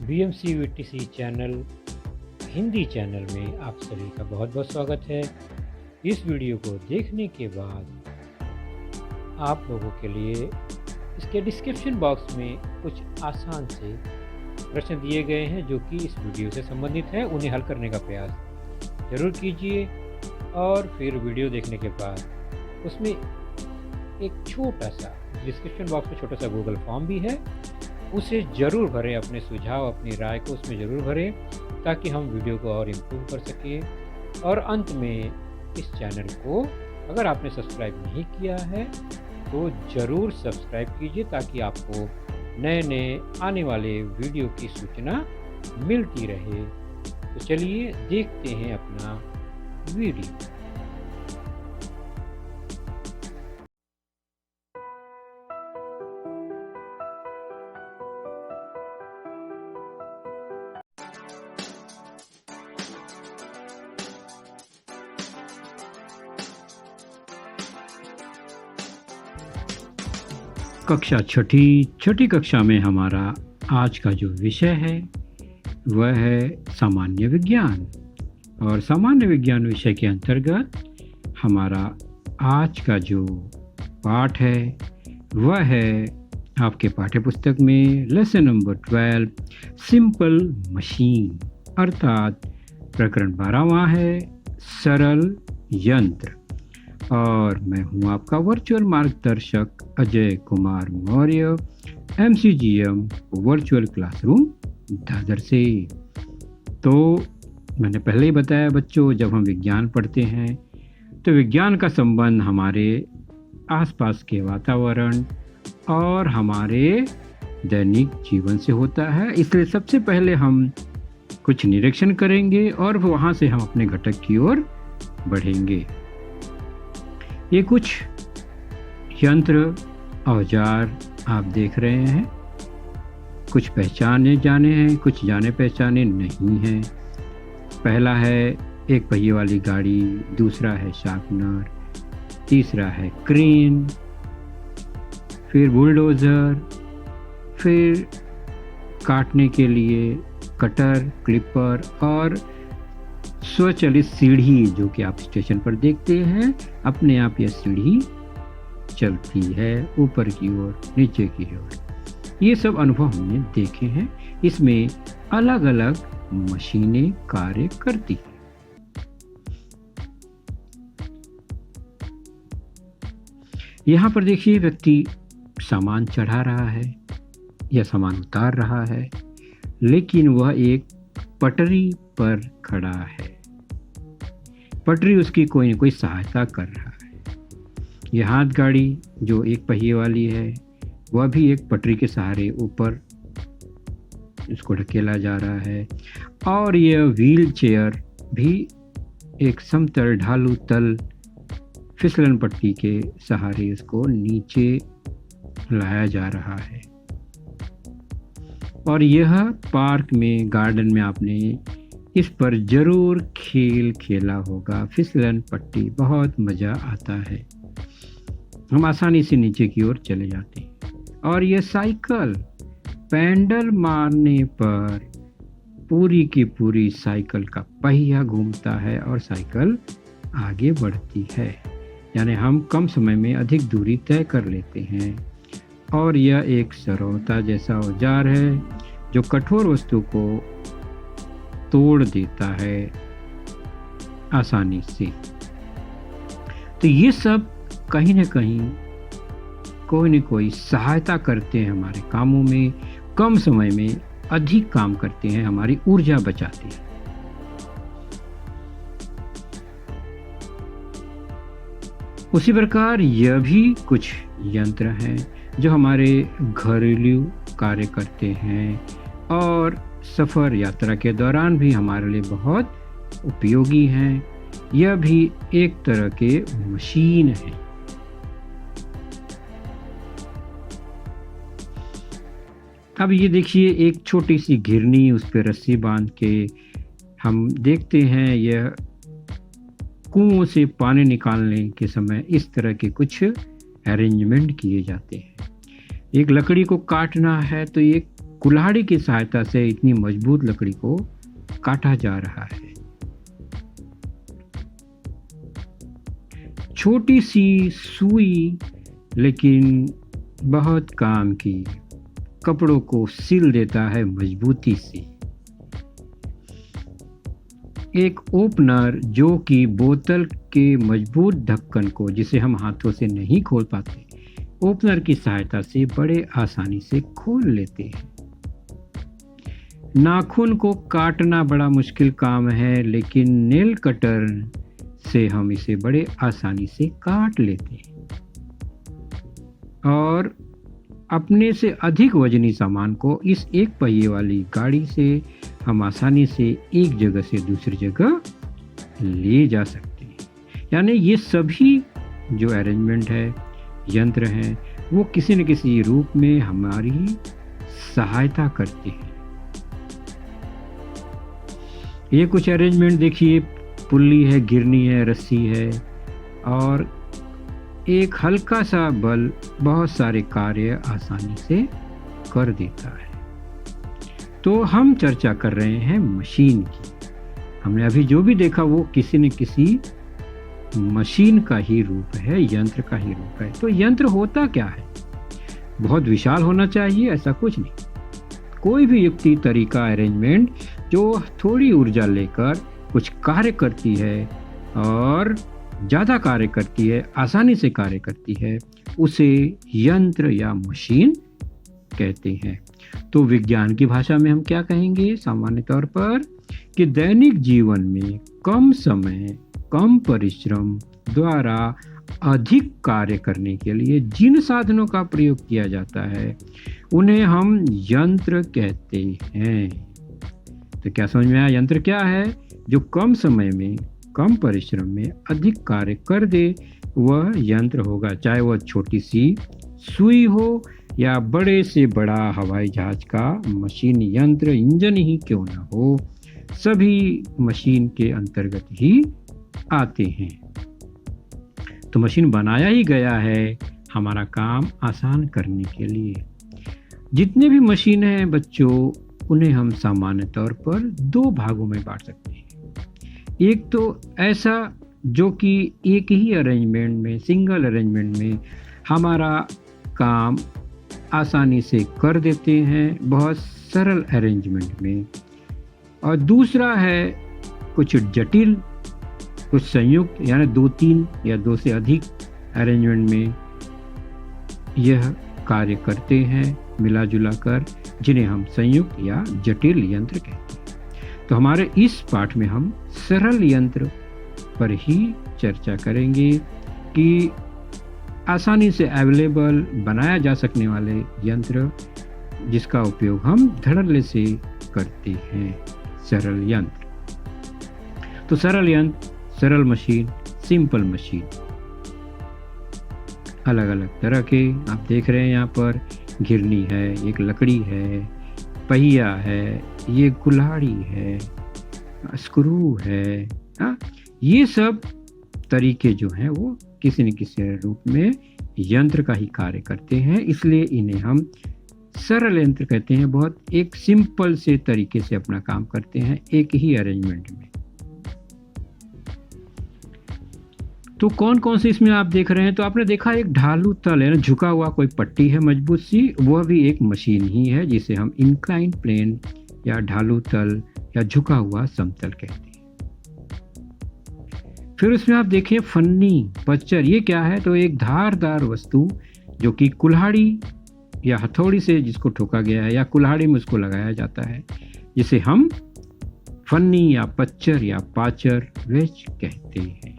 BMCVTC channel Hindi channel में आप सभी का बहुत बहुत स्वागत है। इस वीडियो को देखने के बाद आप लोगों के लिए इसके डिस्क्रिप्शन बॉक्स में कुछ आसान से प्रश्न दिए गए हैं जो कि इस वीडियो से संबंधित है। उन्हें हल करने का प्रयास ज़रूर कीजिए और फिर वीडियो देखने के बाद उसमें एक छोटा सा डिस्क्रिप्शन बॉक्स में छोटा सा गूगल फॉर्म भी है, उसे ज़रूर भरें। अपने सुझाव अपनी राय को उसमें ज़रूर भरें ताकि हम वीडियो को और इम्प्रूव कर सकें। और अंत में इस चैनल को अगर आपने सब्सक्राइब नहीं किया है तो ज़रूर सब्सक्राइब कीजिए ताकि आपको नए नए आने वाले वीडियो की सूचना मिलती रहे। तो चलिए देखते हैं अपना वीडियो। कक्षा छठी कक्षा में हमारा आज का जो विषय है वह है सामान्य विज्ञान। और सामान्य विज्ञान विषय के अंतर्गत हमारा आज का जो पाठ है वह है आपके पाठ्य पुस्तक में लेसन नंबर 12 सिंपल मशीन, अर्थात प्रकरण 12वां है सरल यंत्र। और मैं हूं आपका वर्चुअल मार्गदर्शक Ajay Kumar Maurya, MCGM virtual classroom Dadar से। तो मैंने पहले ही बताया बच्चों, जब हम विज्ञान पढ़ते हैं तो विज्ञान का संबंध हमारे आसपास के वातावरण और हमारे दैनिक जीवन से होता है। इसलिए सबसे पहले हम कुछ निरीक्षण करेंगे और वहाँ से हम अपने घटक की ओर बढ़ेंगे। ये कुछ यंत्र औजार आप देख रहे हैं, कुछ पहचाने जाने हैं, कुछ जाने पहचाने नहीं हैं। पहला है एक पहिए वाली गाड़ी, दूसरा है शार्पनर, तीसरा है क्रेन, फिर बुलडोज़र, फिर काटने के लिए कटर, क्लिपर और स्वचालित सीढ़ी जो कि आप स्टेशन पर देखते हैं। अपने आप यह सीढ़ी चलती है ऊपर की ओर, नीचे की ओर। ये सब अनुभव हमने देखे हैं। इसमें अलग अलग मशीनें कार्य करती हैं। यहाँ पर देखिए, व्यक्ति सामान चढ़ा रहा है या सामान उतार रहा है, लेकिन वह एक पटरी पर खड़ा है। पटरी उसकी कोई न कोई सहायता कर रहा है। यह हाथ गाड़ी जो एक पहिए वाली है वह भी एक पटरी के सहारे ऊपर इसको ढकेला जा रहा है। और यह व्हील चेयर भी एक समतल ढालू तल फिसलन पट्टी के सहारे इसको नीचे लाया जा रहा है। और यह पार्क में, गार्डन में आपने इस पर जरूर खेल खेला होगा। फिसलन पट्टी, बहुत मज़ा आता है। हम आसानी से नीचे की ओर चले जाते हैं। और यह साइकिल, पैडल मारने पर पूरी की पूरी साइकिल का पहिया घूमता है और साइकिल आगे बढ़ती है। यानी हम कम समय में अधिक दूरी तय कर लेते हैं। और यह एक सरौता जैसा औजार है जो कठोर वस्तु को तोड़ देता है आसानी से। तो ये सब कहीं ना कहीं कोई न कोई सहायता करते हैं हमारे कामों में, कम समय में अधिक काम करते हैं, हमारी ऊर्जा बचाते हैं। उसी प्रकार यह भी कुछ यंत्र हैं जो हमारे घरेलू कार्य करते हैं और सफ़र यात्रा के दौरान भी हमारे लिए बहुत उपयोगी हैं। यह भी एक तरह के मशीन है। अब ये देखिए, एक छोटी सी घिरनी, उस पर रस्सी बांध के हम देखते हैं यह कुओं से पानी निकालने के समय इस तरह के कुछ अरेंजमेंट किए जाते हैं। एक लकड़ी को काटना है तो एक कुल्हाड़ी की सहायता से इतनी मजबूत लकड़ी को काटा जा रहा है। छोटी सी सुई लेकिन बहुत काम की, कपड़ों को सिल देता है मजबूती से। एक ओपनर जो कि बोतल के मजबूत ढक्कन को, जिसे हम हाथों से नहीं खोल पाते, ओपनर की सहायता से बड़े आसानी से खोल लेते हैं। नाखून को काटना बड़ा मुश्किल काम है, लेकिन नेल कटर से हम इसे बड़े आसानी से काट लेते हैं और अपने से अधिक वजनी सामान को इस एक पहिए वाली गाड़ी से हम आसानी से एक जगह से दूसरी जगह ले जा सकते हैं। यानी ये सभी जो अरेंजमेंट है, यंत्र हैं, वो किसी न किसी रूप में हमारी सहायता करते हैं। ये कुछ अरेंजमेंट देखिए, पुल्ली है, गिरनी है, रस्सी है और एक हल्का सा बल बहुत सारे कार्य आसानी से कर देता है। तो हम चर्चा कर रहे हैं मशीन की। हमने अभी जो भी देखा वो किसी न किसी मशीन का ही रूप है, यंत्र का ही रूप है। तो यंत्र होता क्या है? बहुत विशाल होना चाहिए ऐसा कुछ नहीं। कोई भी युक्ति, तरीका, अरेंजमेंट जो थोड़ी ऊर्जा लेकर कुछ कार्य करती है और ज़्यादा कार्य करती है, आसानी से कार्य करती है, उसे यंत्र या मशीन कहते हैं। तो विज्ञान की भाषा में हम क्या कहेंगे सामान्य तौर पर कि दैनिक जीवन में कम समय, कम परिश्रम द्वारा अधिक कार्य करने के लिए जिन साधनों का प्रयोग किया जाता है उन्हें हम यंत्र कहते हैं। तो क्या समझ में आया? यंत्र क्या है? जो कम समय में, कम परिश्रम में अधिक कार्य कर दे, वह यंत्र होगा। चाहे वह छोटी सी सुई हो या बड़े से बड़ा हवाई जहाज का मशीन, यंत्र, इंजन ही क्यों ना हो, सभी मशीन के अंतर्गत ही आते हैं। तो मशीन बनाया ही गया है हमारा काम आसान करने के लिए। जितने भी मशीन हैं बच्चों, उन्हें हम सामान्य तौर पर दो भागों में बांट सकते हैं। एक तो ऐसा जो कि एक ही अरेंजमेंट में, सिंगल अरेंजमेंट में हमारा काम आसानी से कर देते हैं, बहुत सरल अरेंजमेंट में। और दूसरा है कुछ जटिल, कुछ संयुक्त, यानी 2-3 या 2 से अधिक अरेंजमेंट में यह कार्य करते हैं मिला जुला कर, जिन्हें हम संयुक्त या जटिल यंत्र कहते हैं। तो हमारे इस पाठ में हम सरल यंत्र पर ही चर्चा करेंगे कि आसानी से अवेलेबल बनाया जा सकने वाले यंत्र जिसका उपयोग हम धड़ल्ले से करते हैं, सरल यंत्र। तो सरल यंत्र, सरल मशीन, सिंपल मशीन, अलग अलग तरह के आप देख रहे हैं। यहाँ पर घिरनी है, एक लकड़ी है, पहिया है, ये कुल्हाड़ी है, स्क्रू है। ये सब तरीके जो हैं वो किसी न किसी रूप में यंत्र का ही कार्य करते हैं, इसलिए इन्हें हम सरल यंत्र कहते हैं। बहुत एक सिंपल से तरीके से अपना काम करते हैं एक ही अरेंजमेंट में। तो कौन कौन से इसमें आप देख रहे हैं? तो आपने देखा एक ढालू तल है ना, झुका हुआ कोई पट्टी है मजबूत सी, वह भी एक मशीन ही है जिसे हम इंक्लाइन प्लेन या ढालू तल या झुका हुआ समतल कहते हैं। फिर उसमें आप देखें फन्नी, पच्चर, ये क्या है? तो एक धारदार वस्तु जो कि कुल्हाड़ी या हथौड़ी से जिसको ठोका गया है या कुल्हाड़ी में उसको लगाया जाता है, जिसे हम फन्नी या पच्चर या पाचर वेच कहते हैं।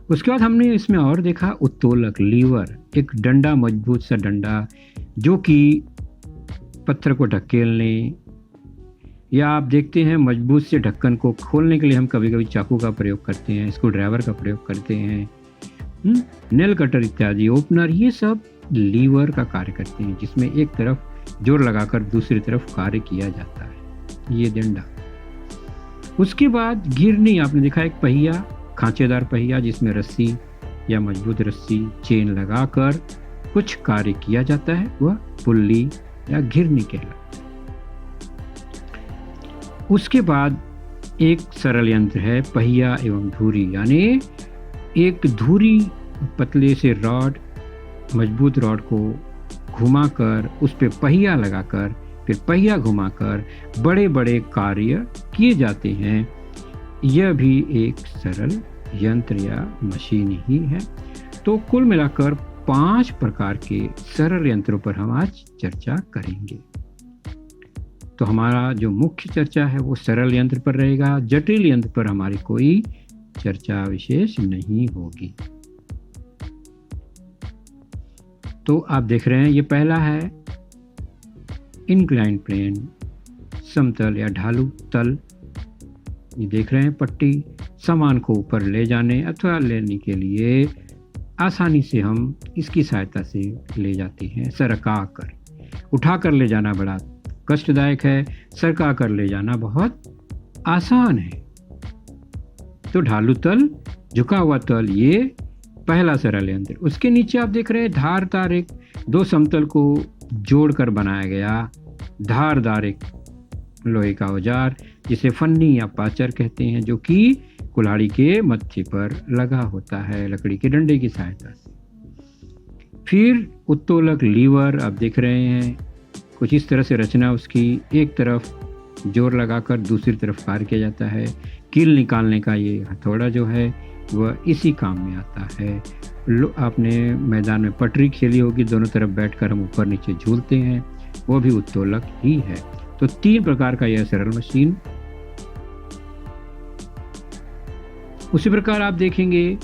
उसके बाद हमने इसमें और देखा उत्तोलक, लीवर, एक डंडा, मजबूत सा डंडा जो कि पत्थर को ढकेलने, या आप देखते हैं मजबूत से ढक्कन को खोलने के लिए हम कभी कभी चाकू का प्रयोग करते हैं, स्क्रू ड्राइवर का प्रयोग करते हैं, नेल कटर इत्यादि, ओपनर, ये सब लीवर का कार्य करते हैं जिसमें एक तरफ जोर लगाकर दूसरी तरफ कार्य किया जाता है, ये डंडा। उसके बाद गिरनी, आपने देखा एक पहिया, खांचेदार पहिया जिसमें रस्सी या मजबूत रस्सी, चेन लगाकर कुछ कार्य किया जाता है, वह पुल्ली या घिरनी कहलाता है। उसके बाद एक सरल यंत्र है पहिया एवं धुरी, यानी एक धुरी पतले से रॉड, मजबूत रॉड को घुमाकर उस पे पहिया लगाकर फिर पहिया घुमाकर बड़े बड़े कार्य किए जाते हैं। यह भी एक सरल यंत्र या मशीन ही है। तो कुल मिलाकर 5 प्रकार के सरल यंत्रों पर हम आज चर्चा करेंगे। तो हमारा जो मुख्य चर्चा है वो सरल यंत्र पर रहेगा, जटिल यंत्र पर हमारी कोई चर्चा विशेष नहीं होगी। तो आप देख रहे हैं ये पहला है इंक्लाइन प्लेन, समतल या ढालू तल। ये देख रहे हैं पट्टी, सामान को ऊपर ले जाने अथवा लेने के लिए आसानी से हम इसकी सहायता से ले जाते हैं। सरका कर, उठा कर ले जाना बड़ा कष्टदायक है, सरका कर ले जाना बहुत आसान है। तो ढालू तल, झुका हुआ तल, ये पहला सरल यंत्र। उसके नीचे आप देख रहे हैं धारदार एक 2 समतल को जोड़कर बनाया गया धारदार एक लोहे का औजार, जिसे फन्नी या पाचर कहते हैं, जो कि कुल्हाड़ी के मत्थे पर लगा होता है लकड़ी के डंडे की सहायता से। फिर उत्तोलक लीवर आप देख रहे हैं, कुछ इस तरह से रचना उसकी, एक तरफ जोर लगाकर दूसरी तरफ कार्य किया जाता है। कील निकालने का ये हथौड़ा जो है वह इसी काम में आता है। आपने मैदान में पटरी खेली होगी, दोनों तरफ बैठकर हम ऊपर नीचे झूलते हैं, वो भी उत्तोलक ही है। तो 3 प्रकार का यह सरल मशीन। उसी प्रकार आप देखेंगे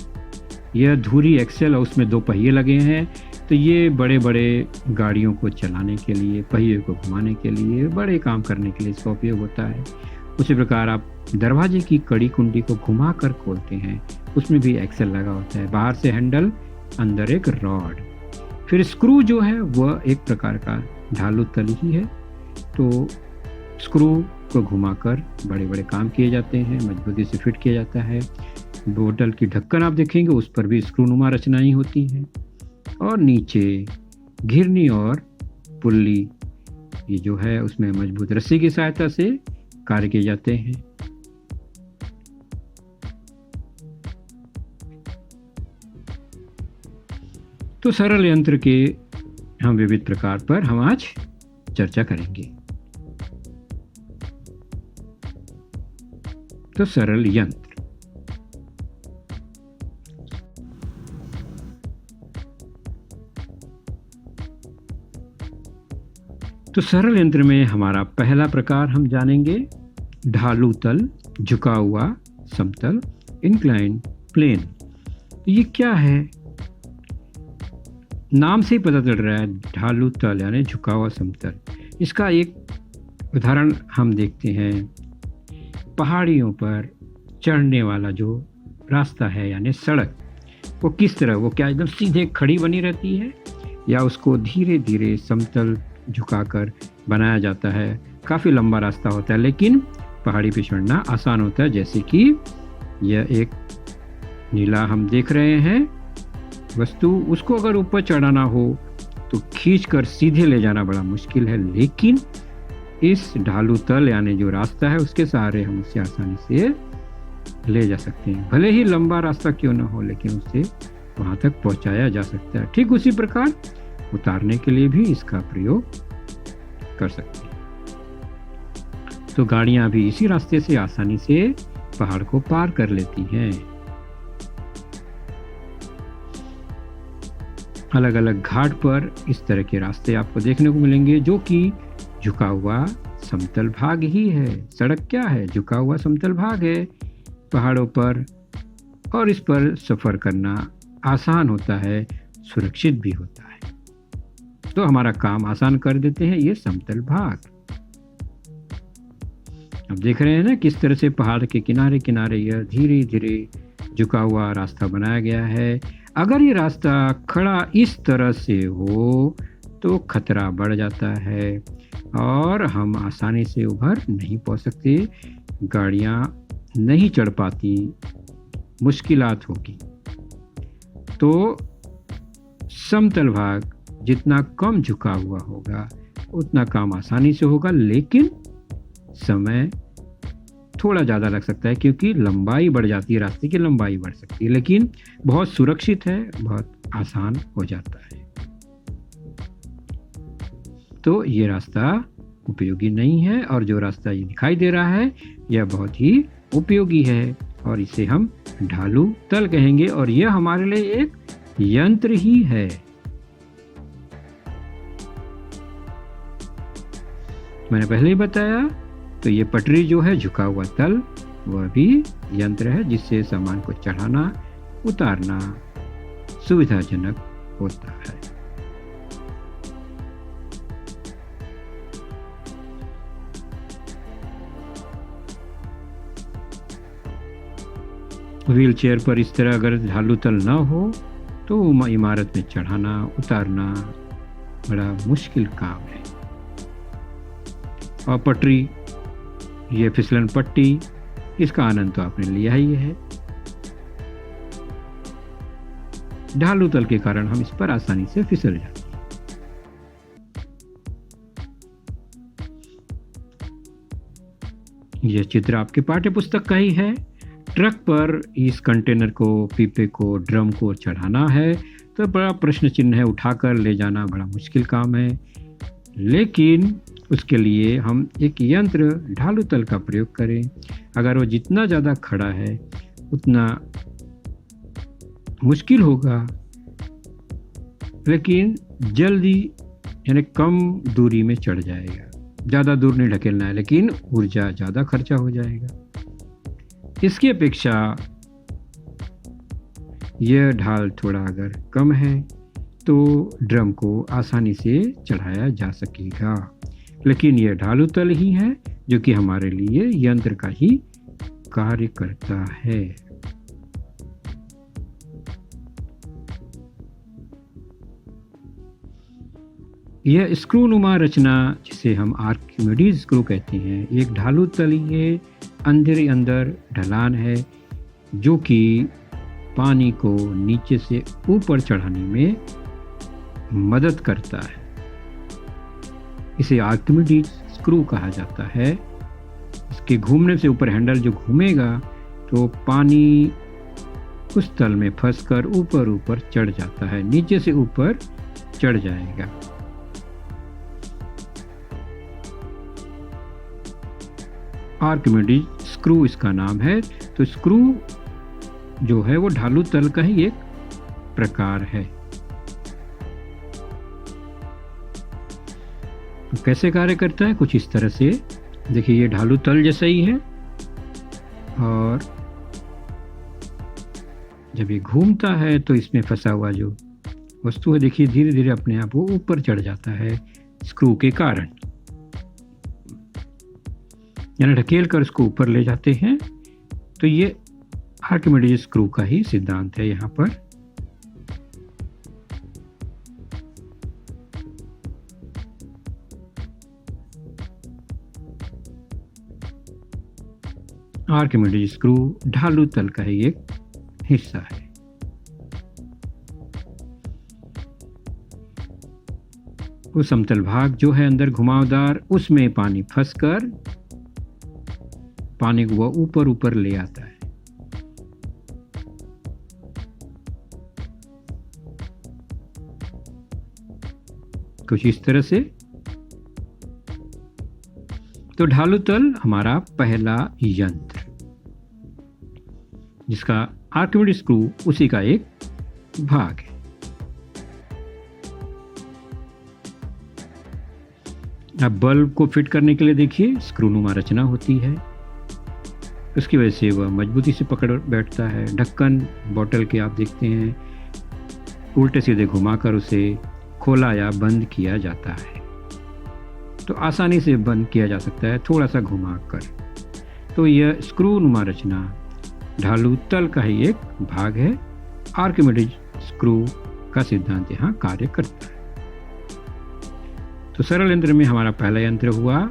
यह धुरी एक्सेल और उसमें 2 पहिए लगे हैं। तो ये बड़े बड़े गाड़ियों को चलाने के लिए, पहिए को घुमाने के लिए, बड़े काम करने के लिए इसका उपयोग होता है। उसी प्रकार आप दरवाजे की कड़ी कुंडी को घुमा कर खोलते हैं, उसमें भी एक्सेल लगा होता है। बाहर से हैंडल, अंदर एक रॉड। फिर स्क्रू जो है वह एक प्रकार का ढालू तल ही है। तो स्क्रू को घुमाकर बड़े बड़े काम किए जाते हैं, मजबूती से फिट किया जाता है। बोतल की ढक्कन आप देखेंगे उस पर भी स्क्रूनुमा रचनाएं होती हैं। और नीचे घिरनी और पुल्ली, ये जो है उसमें मजबूत रस्सी की सहायता से कार्य किए जाते हैं। तो सरल यंत्र के हम विविध प्रकार पर हम आज चर्चा करेंगे। तो सरल यंत्र, तो सरल यंत्र में हमारा पहला प्रकार हम जानेंगे ढालू तल, झुका हुआ समतल, इंक्लाइन प्लेन। तो ये क्या है? नाम से ही पता चल रहा है, ढालू तल यानी झुका हुआ समतल। इसका एक उदाहरण हम देखते हैं, पहाड़ियों पर चढ़ने वाला जो रास्ता है यानी सड़क, वो किस तरह, वो क्या एकदम सीधे खड़ी बनी रहती है या उसको धीरे धीरे समतल झुकाकर बनाया जाता है। काफ़ी लंबा रास्ता होता है लेकिन पहाड़ी पे चढ़ना आसान होता है। जैसे कि यह एक नीला हम देख रहे हैं वस्तु, उसको अगर ऊपर चढ़ाना हो तो खींचकर सीधे ले जाना बड़ा मुश्किल है, लेकिन इस ढालू तल यानी जो रास्ता है उसके सहारे हम उसे आसानी से ले जा सकते हैं। भले ही लंबा रास्ता क्यों ना हो, लेकिन उसे वहाँ तक पहुँचाया जा सकता है। ठीक उसी प्रकार उतारने के लिए भी इसका प्रयोग कर सकते हैं। तो गाड़ियां भी इसी रास्ते से आसानी से पहाड़ को पार कर लेती हैं। अलग अलग घाट पर इस तरह के रास्ते आपको देखने को मिलेंगे, जो कि झुका हुआ समतल भाग ही है। सड़क क्या है? झुका हुआ समतल भाग है पहाड़ों पर, और इस पर सफर करना आसान होता है, सुरक्षित भी होता है। तो हमारा काम आसान कर देते हैं ये समतल भाग। अब देख रहे हैं ना किस तरह से पहाड़ के किनारे किनारे यह धीरे धीरे झुका हुआ रास्ता बनाया गया है। अगर ये रास्ता खड़ा इस तरह से हो तो खतरा बढ़ जाता है और हम आसानी से उभर नहीं पहुंच सकते, गाड़ियां नहीं चढ़ पाती, मुश्किलात होगी। तो समतल भाग जितना कम झुका हुआ होगा उतना काम आसानी से होगा, लेकिन समय थोड़ा ज़्यादा लग सकता है क्योंकि लंबाई बढ़ जाती है, रास्ते की लंबाई बढ़ सकती है, लेकिन बहुत सुरक्षित है, बहुत आसान हो जाता है। तो ये रास्ता उपयोगी नहीं है, और जो रास्ता ये दिखाई दे रहा है यह बहुत ही उपयोगी है, और इसे हम ढालू तल कहेंगे, और यह हमारे लिए एक यंत्र ही है। मैंने पहले ही बताया, तो ये पटरी जो है, झुका हुआ तल, वह भी यंत्र है जिससे सामान को चढ़ाना उतारना सुविधाजनक होता है। व्हील चेयर पर इस तरह अगर ढालू तल ना हो तो इमारत में चढ़ाना उतारना बड़ा मुश्किल काम है। और पटरी, ये फिसलन पट्टी, इसका आनंद तो आपने लिया ही है। ढालू तल के कारण हम इस पर आसानी से फिसल जाते हैं। यह चित्र आपके पाठ्य पुस्तक का ही है। ट्रक पर इस कंटेनर को, पीपे को, ड्रम को चढ़ाना है तो बड़ा प्रश्न चिन्ह है, उठाकर ले जाना बड़ा मुश्किल काम है, लेकिन उसके लिए हम एक यंत्र ढालू तल का प्रयोग करें। अगर वो जितना ज़्यादा खड़ा है उतना मुश्किल होगा, लेकिन जल्दी यानी कम दूरी में चढ़ जाएगा। ज़्यादा दूर नहीं ढकेलना है, लेकिन ऊर्जा ज़्यादा खर्चा हो जाएगा। इसकी अपेक्षा यह ढाल थोड़ा अगर कम है तो ड्रम को आसानी से चढ़ाया जा सकेगा, लेकिन यह ढालू तल ही है जो कि हमारे लिए यंत्र का ही कार्य करता है। यह स्क्रू नुमा रचना, जिसे हम आर्किमिडीज स्क्रू कहते हैं, एक ढालू तलीय अंदर ढलान है जो कि पानी को नीचे से ऊपर चढ़ाने में मदद करता है। इसे आर्किमिडीज स्क्रू कहा जाता है। इसके घूमने से ऊपर हैंडल जो घूमेगा तो पानी उस तल में फंसकर ऊपर ऊपर चढ़ जाता है, नीचे से ऊपर चढ़ जाएगा। आर्किमिडीज स्क्रू इसका नाम है। तो स्क्रू जो है वो ढालू तल का ही एक प्रकार है। तो कैसे कार्य करता है? कुछ इस तरह से देखिए, ये ढालू तल जैसा ही है, और जब ये घूमता है तो इसमें फंसा हुआ जो वस्तु है, देखिए धीरे धीरे अपने आप वो ऊपर चढ़ जाता है स्क्रू के कारण, यानी ढकेल कर उसको ऊपर ले जाते हैं। तो ये आर्किमिडीज स्क्रू का ही सिद्धांत है। यहाँ पर आर्किमिडीज स्क्रू ढालू तल का ही एक हिस्सा है। वो समतल भाग जो है अंदर घुमावदार, उसमें पानी फंसकर पानी को वह ऊपर ऊपर ले आता है। कुछ इस तरह से। तो ढालू तल हमारा पहला यंत्र, जिसका आर्किमिडीज स्क्रू उसी का एक भाग है। अब बल्ब को फिट करने के लिए देखिए स्क्रू नुमा रचना होती है, उसकी वजह से वह मजबूती से पकड़ बैठता है। ढक्कन बोतल के आप देखते हैं उल्टे सीधे घुमाकर उसे खोला या बंद किया जाता है, तो आसानी से बंद किया जा सकता है थोड़ा सा घुमाकर। तो यह स्क्रू नुमा रचना ढालू तल का ही एक भाग है। आर्किमिडीज स्क्रू का सिद्धांत यहाँ कार्य करता है। तो सरल यंत्र में हमारा पहला यंत्र हुआ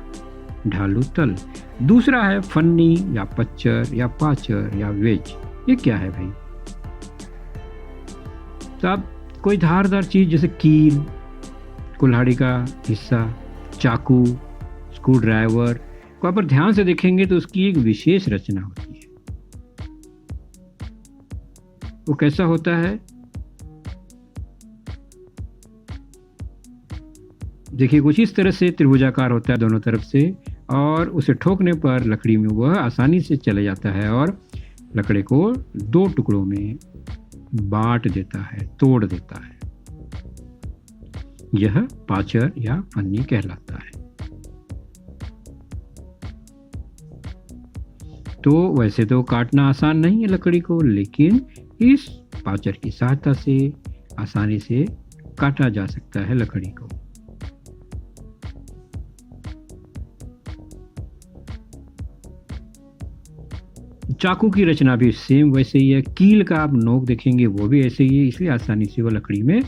ढालू तल। दूसरा है फन्नी या पच्चर या पाचर या वेज। ये क्या है भाई? तो आप कोई धारदार चीज जैसे कील, कुल्हाड़ी का हिस्सा, चाकू, स्क्रू ड्राइवर को अगर ध्यान से देखेंगे तो उसकी एक विशेष रचना होती है। वो कैसा होता है? देखिए, कुछ इस तरह से त्रिभुजाकार होता है दोनों तरफ से, और उसे ठोकने पर लकड़ी में वह आसानी से चले जाता है और लकड़ी को 2 टुकड़ों में बांट देता है, तोड़ देता है। यह पाचर या फन्नी कहलाता है। तो वैसे तो काटना आसान नहीं है लकड़ी को, लेकिन इस पाचर की सहायता से आसानी से काटा जा सकता है लकड़ी को। चाकू की रचना भी सेम वैसे ही है। कील का आप नोक देखेंगे वो भी ऐसे ही है, इसलिए आसानी से वह लकड़ी में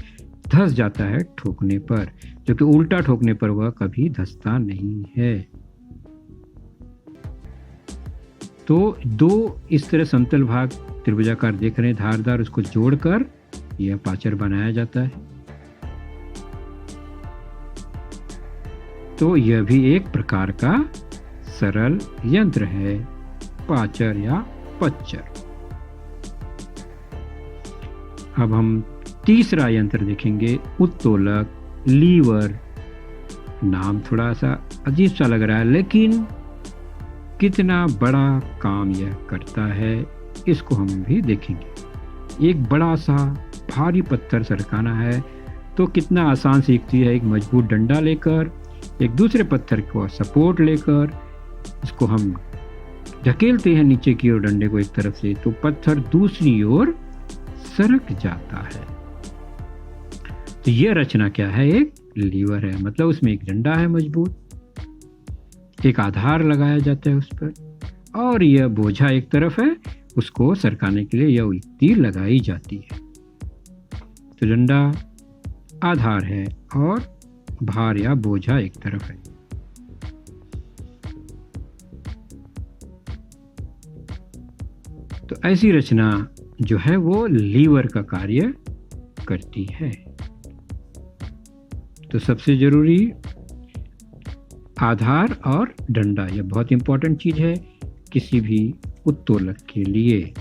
धंस जाता है ठोकने पर, जबकि उल्टा ठोकने पर वह कभी धंसता नहीं है। तो 2 इस तरह समतल भाग त्रिभुजाकार देख रहे हैं, धारदार, उसको जोड़कर यह पाचर बनाया जाता है। तो यह भी एक प्रकार का सरल यंत्र है, पाचर या पच्चर। अब हम तीसरा यंत्र देखेंगे, उत्तोलक, लीवर। नाम थोड़ा सा अजीब सा लग रहा है, लेकिन कितना बड़ा काम यह करता है इसको हम भी देखेंगे। एक बड़ा सा भारी पत्थर सरकाना है तो कितना आसान सीखती है। एक मजबूत डंडा लेकर, एक दूसरे पत्थर को सपोर्ट लेकर इसको हम धकेलते हैं नीचे की ओर डंडे को एक तरफ से, तो पत्थर दूसरी ओर सरक जाता है। तो यह रचना क्या है? एक लीवर है, मतलब उसमें एक डंडा है मजबूत, एक आधार लगाया जाता है उस पर, और यह बोझा एक तरफ है, उसको सरकाने के लिए यह युक्ति लगाई जाती है। तो डंडा आधार है और भार या बोझा एक तरफ है। तो ऐसी रचना जो है वो लीवर का कार्य करती है। तो सबसे जरूरी आधार और डंडा, यह बहुत इंपॉर्टेंट चीज है किसी भी उत्तोलक के लिए।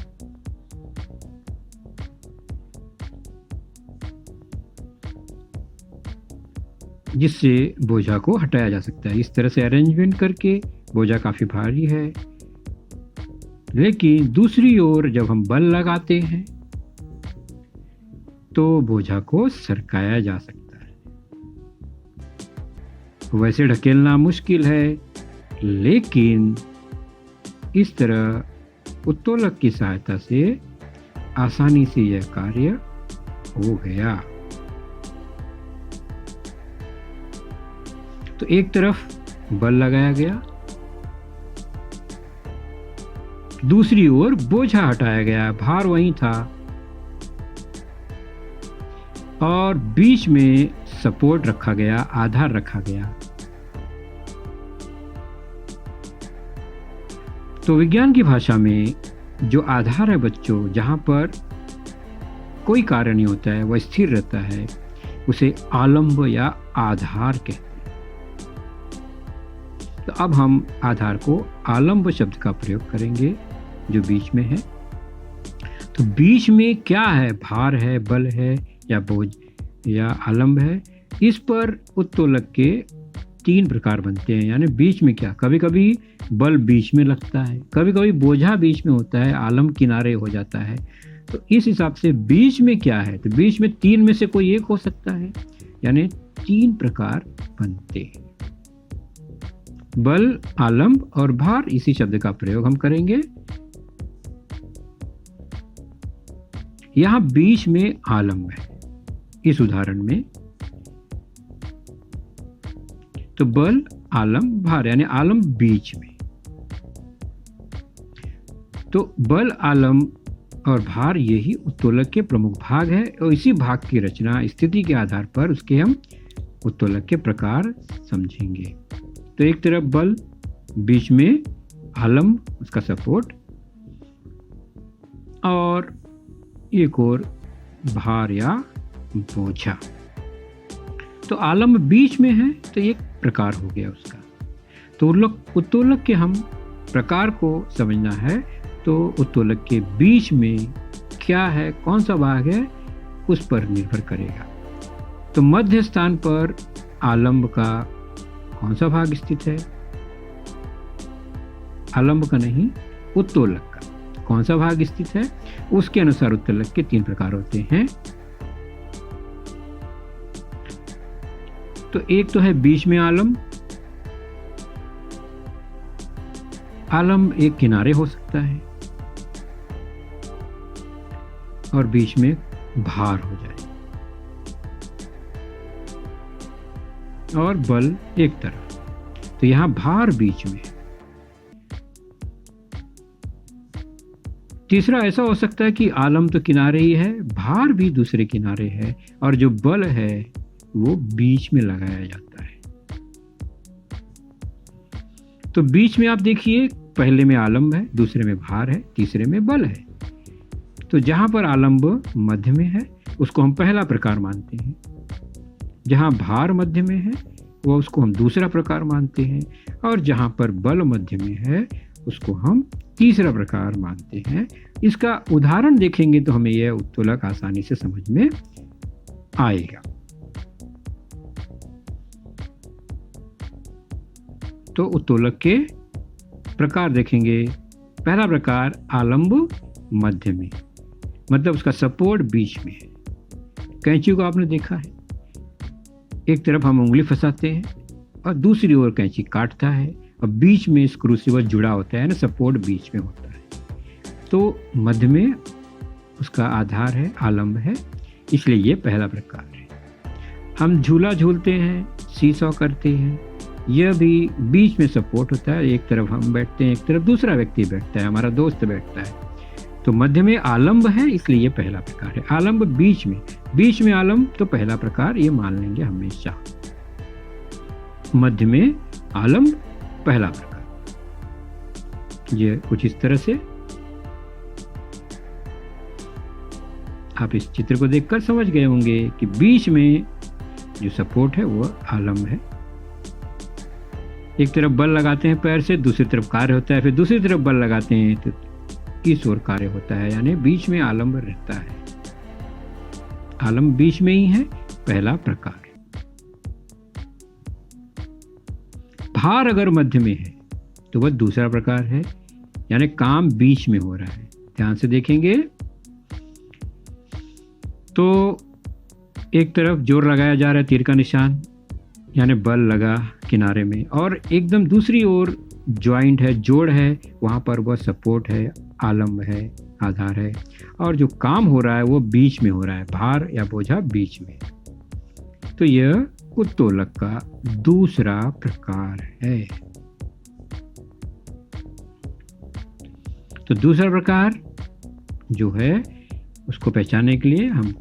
जिससे बोझा को हटाया जा सकता है। इस तरह से अरेंजमेंट करके बोझा काफी भारी है, लेकिन दूसरी ओर जब हम बल लगाते हैं तो बोझा को सरकाया जा सकता है। वैसे ढकेलना मुश्किल है, लेकिन इस तरह उत्तोलक की सहायता से आसानी से यह कार्य हो गया। तो एक तरफ बल लगाया गया, दूसरी ओर बोझा हटाया गया, भार वहीं था, और बीच में सपोर्ट रखा गया, आधार रखा गया। तो विज्ञान की भाषा में जो आधार है बच्चों, जहां पर कोई कार्य नहीं होता है, वह स्थिर रहता है, उसे आलंब या आधार कहते हैं। तो अब हम आधार को आलंब शब्द का प्रयोग करेंगे जो बीच में है। तो बीच में क्या है? भार है, बल है, या बोझ या आलंब है। इस पर उत्तोलक के 3 प्रकार बनते हैं। यानी बीच में क्या, कभी कभी बल बीच में लगता है, कभी कभी बोझा बीच में होता है, आलंब किनारे हो जाता है। तो इस हिसाब से बीच में क्या है? तो बीच में 3 में से कोई एक हो सकता है, यानी 3 प्रकार बनते हैं। बल, आलंब और भार, इसी शब्द का प्रयोग हम करेंगे। यहां बीच में आलंब है इस उदाहरण में। तो बल, आलंब, भार, यानी आलंब बीच में। तो बल, आलंब और भार यही उत्तोलक के प्रमुख भाग है, और इसी भाग की रचना स्थिति के आधार पर उसके हम उत्तोलक के प्रकार समझेंगे। तो एक तरफ बल, बीच में आलंब, उसका सपोर्ट, और एक और भार या बोझा। तो आलम्ब बीच में है तो एक प्रकार हो गया उसका। तो उत्तोलक के हम प्रकार को समझना है तो उत्तोलक के बीच में क्या है, कौन सा भाग है, उस पर निर्भर करेगा। तो मध्य स्थान पर आलम्ब का कौन सा भाग स्थित है? आलम्ब का नहीं, उत्तोलक का कौन सा भाग स्थित है, उसके अनुसार उत्तोलक के 3 प्रकार होते हैं। तो एक तो है बीच में आलम्ब। आलम्ब एक किनारे हो सकता है और बीच में भार हो जाए और बल एक तरफ, तो यहां भार बीच में। तीसरा ऐसा हो सकता है कि आलम्ब तो किनारे ही है, भार भी दूसरे किनारे है और जो बल है वो बीच में लगाया जाता है। तो बीच में आप देखिए, पहले में आलम्ब है, दूसरे में भार है, तीसरे में बल है। तो जहां पर आलम्ब मध्य में है उसको हम पहला प्रकार मानते हैं, जहां भार मध्य में है वो उसको हम दूसरा प्रकार मानते हैं, और जहां पर बल मध्य में है उसको हम तीसरा प्रकार मानते हैं। इसका उदाहरण देखेंगे तो हमें यह उत्तोलक आसानी से समझ में आएगा। तो उत्तोलक के प्रकार देखेंगे। पहला प्रकार आलम्ब मध्य में, मतलब उसका सपोर्ट बीच में है। कैंची को आपने देखा है, एक तरफ हम उंगली फंसाते हैं और दूसरी ओर कैंची काटता है और बीच में स्क्रू से वह जुड़ा होता है ना, सपोर्ट बीच में होता है। तो मध्य में उसका आधार है, आलम्ब है, इसलिए ये पहला प्रकार है। हम झूला झूलते हैं, सीसॉ करते हैं, यह भी बीच में सपोर्ट होता है। एक तरफ हम बैठते हैं, एक तरफ दूसरा व्यक्ति बैठता है, हमारा दोस्त बैठता है। तो मध्य में आलम्ब है, इसलिए ये पहला प्रकार है। आलम्ब बीच में आलम्ब, तो पहला प्रकार ये मान लेंगे हमेशा। मध्य में आलम्ब पहला प्रकार। ये कुछ इस तरह से आप इस चित्र को देखकर समझ गए होंगे कि बीच में जो सपोर्ट है वो आलम्ब है। एक तरफ बल लगाते हैं पैर से, दूसरी तरफ कार्य होता है, फिर दूसरी तरफ बल लगाते हैं तो इस ओर कार्य होता है, यानी बीच में आलम्ब रहता है। आलम्ब बीच में ही है, पहला प्रकार। भार अगर मध्य में है तो वह दूसरा प्रकार है, यानी काम बीच में हो रहा है। ध्यान से देखेंगे तो एक तरफ जोर लगाया जा रहा है, तीर का निशान, यानी बल लगा किनारे में, और एकदम दूसरी ओर ज्वाइंट है, जोड़ है, वहाँ पर वह सपोर्ट है, आलम्ब है, आधार है, और जो काम हो रहा है वो बीच में हो रहा है, भार या बोझा बीच में। तो यह उत्तोलक का दूसरा प्रकार है। तो दूसरा प्रकार जो है उसको पहचानने के लिए हम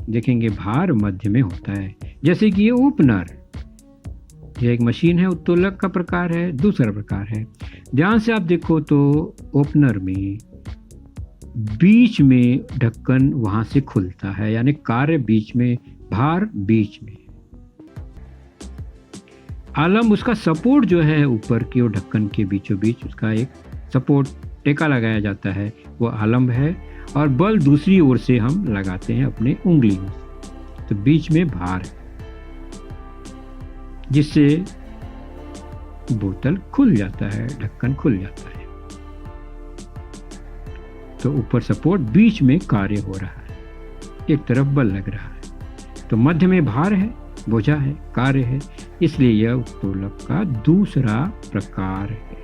देखेंगे भार मध्य में होता है। जैसे कि ये ओपनर, यह एक मशीन है, उत्तोलक का प्रकार है, दूसरा प्रकार है। ध्यान से आप देखो तो ओपनर में बीच में ढक्कन वहां से खुलता है, यानी कार्य बीच में, भार बीच में। आलम्ब उसका सपोर्ट जो है ऊपर की ओर ढक्कन के बीचों बीच उसका एक सपोर्ट टेका लगाया जाता है, वो आलम्ब है, और बल दूसरी ओर से हम लगाते हैं अपने उंगली में, तो बीच में भार है, जिससे बोतल खुल जाता है, ढक्कन खुल जाता है। तो ऊपर सपोर्ट, बीच में कार्य हो रहा है, एक तरफ बल लग रहा है। तो मध्य में भार है, बोझा है, कार्य है, इसलिए यह उत्तोलक का दूसरा प्रकार है।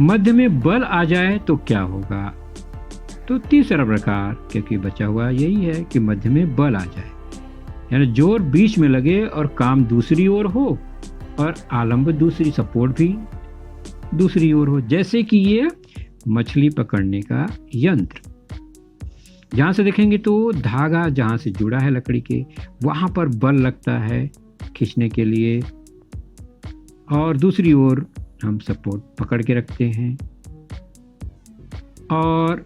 मध्य में बल आ जाए तो क्या होगा? तो तीसरा प्रकार, क्योंकि बचा हुआ यही है कि मध्य में बल आ जाए, यानी जोर बीच में लगे और काम दूसरी ओर हो और आलम्ब दूसरी, सपोर्ट भी दूसरी ओर हो। जैसे कि ये मछली पकड़ने का यंत्र, जहां से देखेंगे तो धागा जहां से जुड़ा है लकड़ी के, वहां पर बल लगता है खींचने के लिए, और दूसरी ओर हम सपोर्ट पकड़ के रखते हैं, और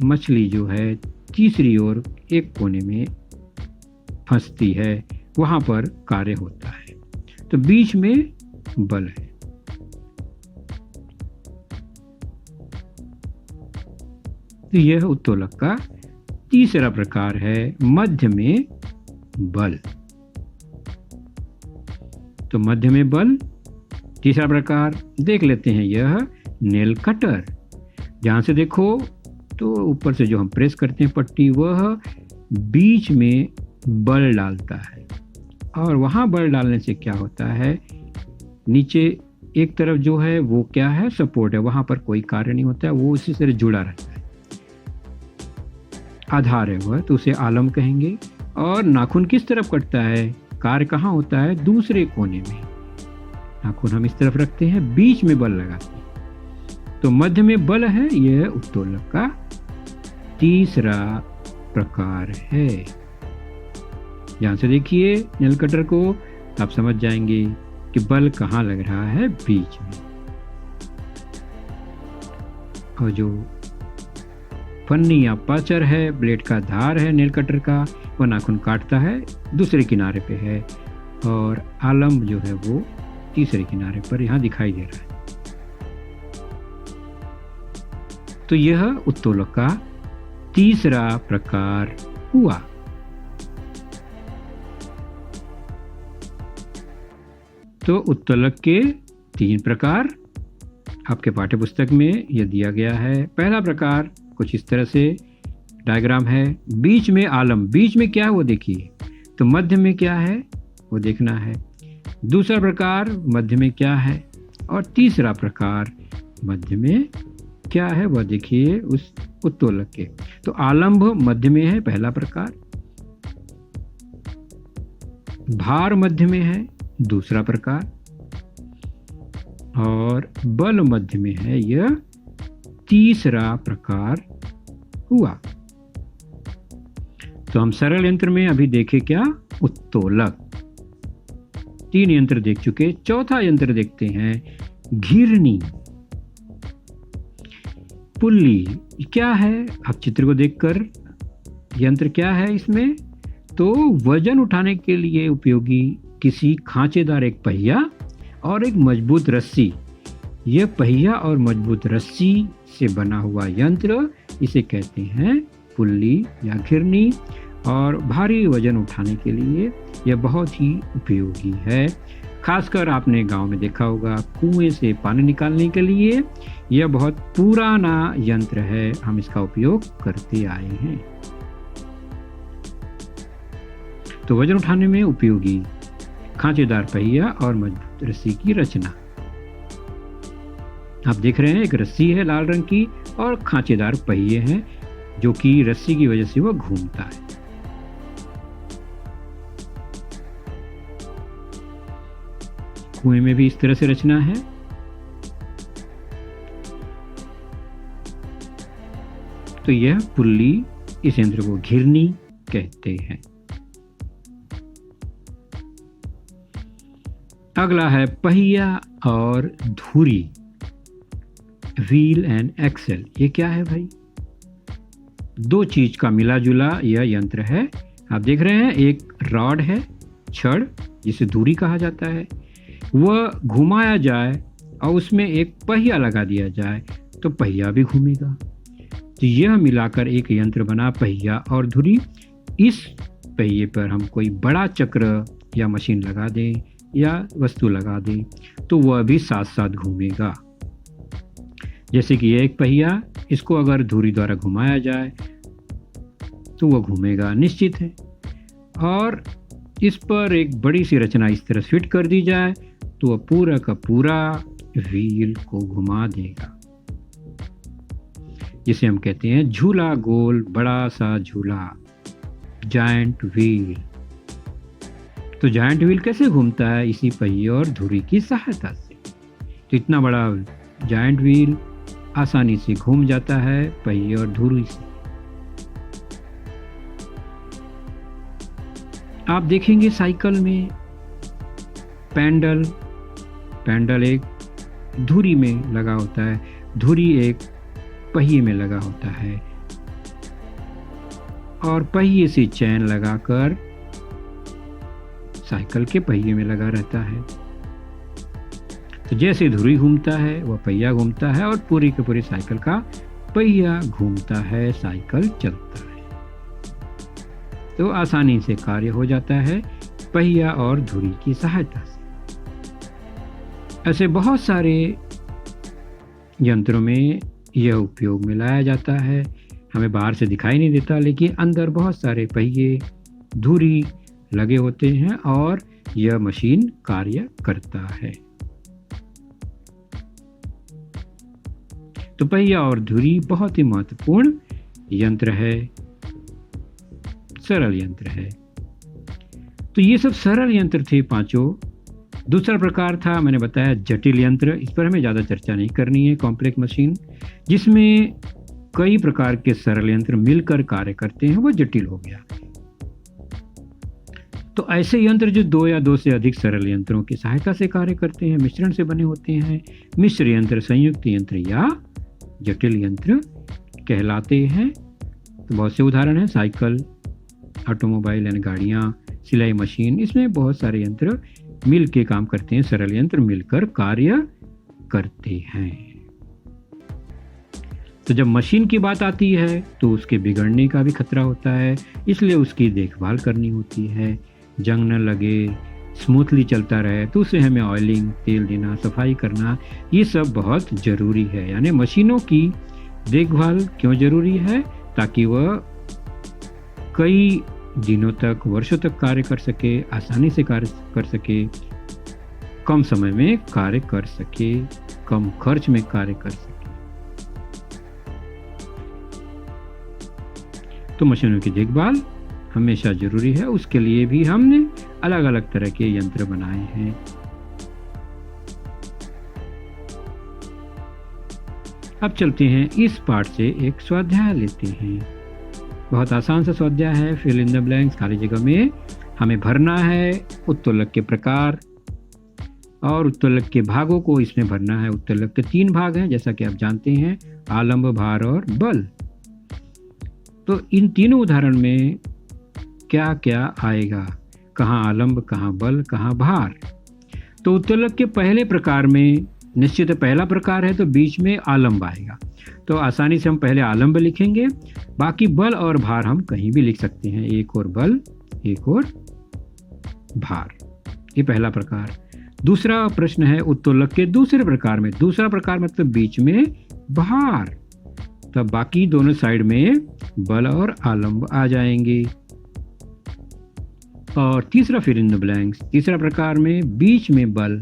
मछली जो है तीसरी ओर एक कोने में फंसती है, वहां पर कार्य होता है। तो बीच में बल है। तो यह उत्तोलक का तीसरा प्रकार है, मध्य में बल। तो मध्य में बल तीसरा प्रकार देख लेते हैं। यह नेल कटर, जहां से देखो तो ऊपर से जो हम प्रेस करते हैं पट्टी, वह बीच में बल डालता है। और वहां बल डालने से क्या होता है, नीचे एक तरफ जो है वो क्या है, सपोर्ट है, वहां पर कोई कार्य नहीं होता है, वो उसी से जुड़ा रहता है, आधार है वह, तो उसे आलम कहेंगे। और नाखून किस तरफ कटता है, कार्य कहाँ होता है, दूसरे कोने में। नाखून हम इस तरफ रखते हैं, बीच में बल लगाते हैं। तो मध्य में बल है, यह उत्तोलक का तीसरा प्रकार है। यहां से देखिए नेल कटर को, आप समझ जाएंगे कि बल कहाँ लग रहा है, बीच में। और जो फन्नी या पाचर है, ब्लेड का धार है नेल कटर का, वो नाखून काटता है, दूसरे किनारे पे है। और आलम जो है वो तीसरे किनारे पर यहां दिखाई दे रहा है। तो यह उत्तोलक का तीसरा प्रकार हुआ। तो उत्तोलक के 3 प्रकार आपके पाठ्य पुस्तक में यह दिया गया है। पहला प्रकार कुछ इस तरह से डायग्राम है, बीच में आलम, बीच में क्या है वो देखिए। तो मध्य में क्या है वो देखना है। दूसरा प्रकार मध्य में क्या है, और तीसरा प्रकार मध्य में क्या है वह देखिए उस उत्तोलक के। तो आलंब मध्य में है, पहला प्रकार। भार मध्य में है, दूसरा प्रकार। और बल मध्य में है, यह तीसरा प्रकार हुआ। तो हम सरल यंत्र में अभी देखे क्या, उत्तोलक। 3 यंत्र देख चुके, चौथा यंत्र देखते हैं, घिरनी। पुल्ली क्या है, आप चित्र को देखकर यंत्र क्या है इसमें, तो वजन उठाने के लिए उपयोगी किसी खांचेदार एक पहिया और एक मजबूत रस्सी। यह पहिया और मजबूत रस्सी से बना हुआ यंत्र, इसे कहते हैं पुल्ली या घिरनी। और भारी वजन उठाने के लिए यह बहुत ही उपयोगी है। खासकर आपने गांव में देखा होगा, कुएं से पानी निकालने के लिए यह बहुत पुराना यंत्र है, हम इसका उपयोग करते आए हैं। तो वजन उठाने में उपयोगी खांचेदार पहिया और मजबूत रस्सी की रचना। आप देख रहे हैं एक रस्सी है लाल रंग की और खांचेदार पहिए हैं, जो कि रस्सी की वजह से वह घूमता है। कुएं में भी इस तरह से रचना है। तो यह पुल्ली, इस यंत्र को घिरनी कहते हैं। अगला है पहिया और धुरी, व्हील एंड एक्सेल। ये क्या है भाई, 2 चीज का मिला जुला यह यंत्र है। आप देख रहे हैं एक रॉड है, छड़, जिसे धुरी कहा जाता है, वह घुमाया जाए और उसमें एक पहिया लगा दिया जाए तो पहिया भी घूमेगा। तो यह मिलाकर एक यंत्र बना, पहिया और धुरी। इस पहिए पर हम कोई बड़ा चक्र या मशीन लगा दें या वस्तु लगा दें तो वह भी साथ साथ घूमेगा। जैसे कि यह एक पहिया, इसको अगर धुरी द्वारा घुमाया जाए तो वह घूमेगा, निश्चित है। और इस पर एक बड़ी सी रचना इस तरह फिट कर दी जाए तो वह पूरा का पूरा व्हील को घुमा देगा, जिसे हम कहते हैं झूला गोल, बड़ा सा झूला, जायंट व्हील। तो जायंट व्हील कैसे घूमता है, इसी पहिए और धुरी की सहायता से। तो इतना बड़ा जायंट व्हील आसानी से घूम जाता है पहिए और धुरी से। आप देखेंगे साइकिल में पैडल, पैडल एक धुरी में लगा होता है, धुरी एक पहिए में लगा होता है। और पहिए से चैन लगाकर साइकिल के पहिए में लगा रहता है। तो जैसे धुरी घूमता है वह पहिया घूमता है और पूरी की पूरी साइकिल का पहिया घूमता है, साइकिल चलता है। तो आसानी से कार्य हो जाता है पहिया और धुरी की सहायता से। ऐसे बहुत सारे यंत्रों में यह उपयोग में लाया जाता है। हमें बाहर से दिखाई नहीं देता, लेकिन अंदर बहुत सारे पहिए, धुरी लगे होते हैं और यह मशीन कार्य करता है। तो पहिया और धुरी बहुत ही महत्वपूर्ण यंत्र है, सरल यंत्र है। तो ये सब सरल यंत्र थे पांचों। दूसरा प्रकार था, मैंने बताया, जटिल यंत्र। इस पर हमें ज़्यादा चर्चा नहीं करनी है। कॉम्प्लेक्स मशीन, जिसमें कई प्रकार के सरल यंत्र मिलकर कार्य करते हैं, वो जटिल हो गया। तो ऐसे यंत्र जो दो या दो से अधिक सरल यंत्रों की सहायता से कार्य करते हैं, मिश्रण से बने होते हैं, मिश्र यंत्र, संयुक्त यंत्र या जटिल यंत्र कहलाते हैं। तो बहुत से उदाहरण हैं, साइकिल, ऑटोमोबाइल यानी गाड़ियाँ, सिलाई मशीन। इसमें बहुत सारे यंत्र मिल के काम करते हैं, सरल यंत्र मिलकर कार्य करते हैं। तो जब मशीन की बात आती है तो उसके बिगड़ने का भी खतरा होता है, इसलिए उसकी देखभाल करनी होती है। जंग न लगे, स्मूथली चलता रहे, तो उसे हमें ऑयलिंग, तेल देना, सफाई करना, ये सब बहुत ज़रूरी है। यानी मशीनों की देखभाल क्यों ज़रूरी है? ताकि वह कई दिनों तक, वर्षों तक कार्य कर सके, आसानी से कार्य कर सके, कम समय में कार्य कर सके, कम खर्च में कार्य कर सके। तो मशीनों की देखभाल हमेशा जरूरी है। उसके लिए भी हमने अलग अलग तरह के यंत्र बनाए हैं। अब चलते हैं इस पाठ से एक स्वाध्याय लेते हैं। बहुत आसान सा स्वाध्याय है, फिल इन द ब्लैंक्स, खाली जगह में हमें भरना है उत्तोलक के प्रकार और उत्तोलक के भागों को इसमें भरना है। उत्तोलक के 3 भाग हैं, जैसा कि आप जानते हैं, आलंब, भार और बल। तो इन तीनों उदाहरण में क्या क्या आएगा, कहाँ आलंब, कहाँ बल, कहाँ भार। तो उत्तोलक के पहले प्रकार में निश्चित पहला प्रकार है, तो बीच में आलंब आएगा। तो आसानी से हम पहले आलंब लिखेंगे, बाकी बल और भार हम कहीं भी लिख सकते हैं। एक और बल, एक और भार, ये पहला प्रकार। दूसरा प्रश्न है उत्तोलक के दूसरे प्रकार में। दूसरा प्रकार मतलब बीच में भार, तब बाकी दोनों साइड में बल और आलंब आ जाएंगे। और तीसरा फिल इन द ब्लैंक्स, तीसरा प्रकार में बीच में बल,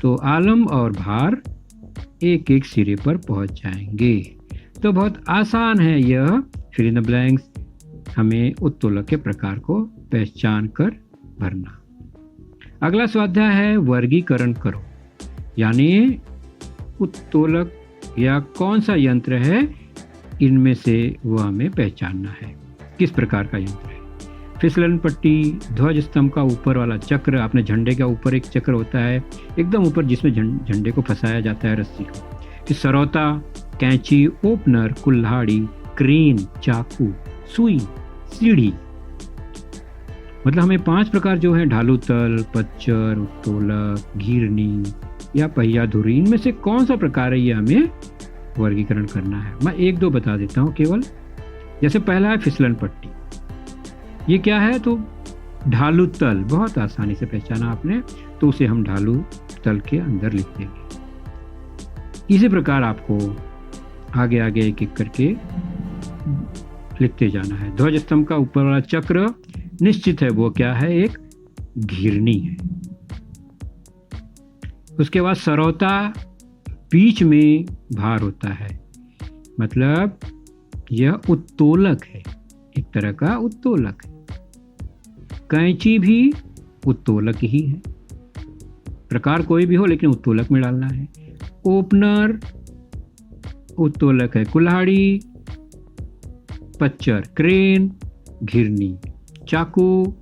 तो आलंब और भार एक एक सिरे पर पहुंच जाएंगे। तो बहुत आसान है यह फिल इन द ब्लैंक्स, हमें उत्तोलक के प्रकार को पहचान कर भरना। अगला स्वाध्याय है वर्गीकरण करो, यानी उत्तोलक या कौन सा यंत्र है इनमें से वो हमें पहचानना है, किस प्रकार का यंत्र है। फिसलन पट्टी, ध्वज स्तंभ का ऊपर वाला चक्र, आपने झंडे का ऊपर एक चक्र होता है एकदम ऊपर, जिसमें झंडे को फंसाया जाता है रस्सी को। फिर सरौता, कैंची, ओपनर, कुल्हाड़ी, क्रेन, चाकू, सुई, सीढ़ी। मतलब हमें 5 प्रकार जो है, ढालू तल, पच्चर, उत्तोलक, घिरनी या पहिया धुरी, इनमें से कौन सा प्रकार है ये हमें वर्गीकरण करना है। मैं 1-2 बता देता हूँ केवल। जैसे पहला है फिसलन पट्टी, ये क्या है? तो ढालू तल, बहुत आसानी से पहचाना आपने, तो उसे हम ढालू तल के अंदर लिख देंगे। इसी प्रकार आपको आगे आगे एक एक करके लिखते जाना है। ध्वज स्तंभ का ऊपर वाला चक्र निश्चित है, वो क्या है? एक घिरनी है। उसके बाद सरौता, बीच में भार होता है, मतलब यह उत्तोलक है, एक तरह का उत्तोलक है। कैंची भी उत्तोलक ही है, प्रकार कोई भी हो लेकिन उत्तोलक में डालना है। ओपनर उत्तोलक है, कुल्हाड़ी, पच्चर, क्रेन, घिरनी, चाकू,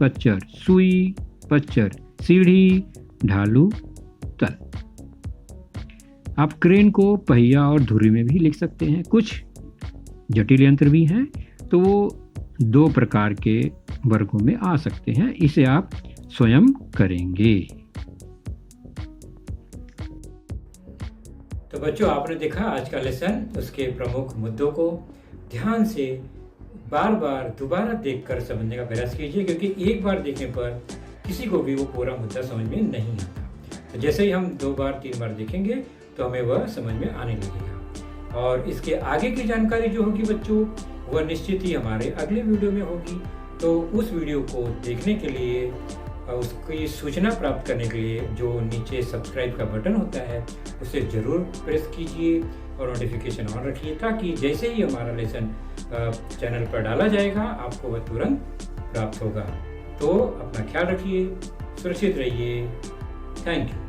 पच्चर, सुई, पच्चर, सीढ़ी, ढालू तल। आप क्रेन को पहिया और धुरी में भी लिख सकते हैं। कुछ जटिल यंत्र भी हैं, तो वो 2 प्रकार के वर्गों में आ सकते हैं। इसे आप स्वयं करेंगे। तो बच्चों, आपने देखा आज का लेसन, उसके प्रमुख मुद्दों को ध्यान से बार बार दोबारा देखकर समझने का प्रयास कीजिए, क्योंकि एक बार देखने पर किसी को भी वो पूरा मुद्दा समझ में नहीं आता। तो जैसे ही हम 2 बार 3 बार देखेंगे तो हमें वह समझ में आने लगेगा। और इसके आगे की जानकारी जो होगी बच्चों, वह निश्चित ही हमारे अगले वीडियो में होगी। तो उस वीडियो को देखने के लिए, उसकी सूचना प्राप्त करने के लिए जो नीचे सब्सक्राइब का बटन होता है उसे ज़रूर प्रेस कीजिए और नोटिफिकेशन ऑन रखिए, ताकि जैसे ही हमारा लेसन चैनल पर डाला जाएगा आपको वह तुरंत प्राप्त होगा। तो अपना ख्याल रखिए, सुरक्षित रहिए। Thank you.